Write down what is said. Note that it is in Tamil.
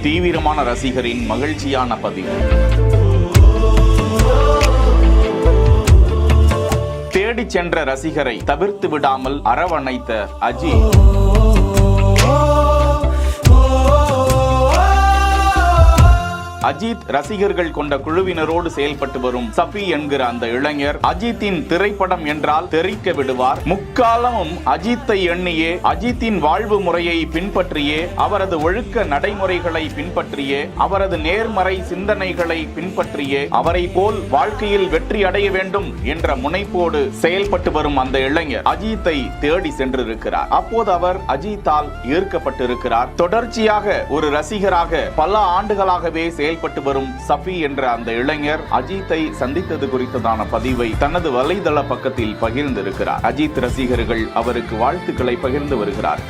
தீவிரமான ரசிகரின் மகிழ்ச்சியான பதிவு. தேடிச் சென்ற ரசிகரை தவிர்த்து விடாமல் அரவணைத்த அஜித். அஜித் ரசிகர்கள் கொண்ட குழுவினரோடு செயல்பட்டு வரும் சஃபி என்கிற அந்த இளைஞர் அஜித்தின் திரைப்படம் என்றால் தெரிக்க விடுவார். முக்காலமும் அஜித்தை எண்ணியே, அஜித்தின் வாழ்வு முறையை பின்பற்றியே, அவரது ஒழுக்க நடைமுறைகளை பின்பற்றியே, அவரது நேர்மறை சிந்தனைகளை பின்பற்றியே, அவரை போல் வாழ்க்கையில் வெற்றி அடைய வேண்டும் என்ற முனைப்போடு செயல்பட்டு வரும் அந்த இளைஞர் அஜித்தை தேடி சென்றிருக்கிறார். அப்போது அவர் அஜித்தால் ஈர்க்கப்பட்டிருக்கிறார். தொடர்ச்சியாக ஒரு ரசிகராக பல ஆண்டுகளாகவே செயல்பட்டு வரும் சஃபி என்ற அந்த இளைஞர் அஜித்தை சந்தித்தது குறித்ததான பதிவை தனது வலைதள பக்கத்தில் பகிர்ந்திருக்கிறார். அஜித் ரசிகர்கள் அவருக்கு வாழ்த்துக்களை பகிர்ந்து வருகிறார்கள்.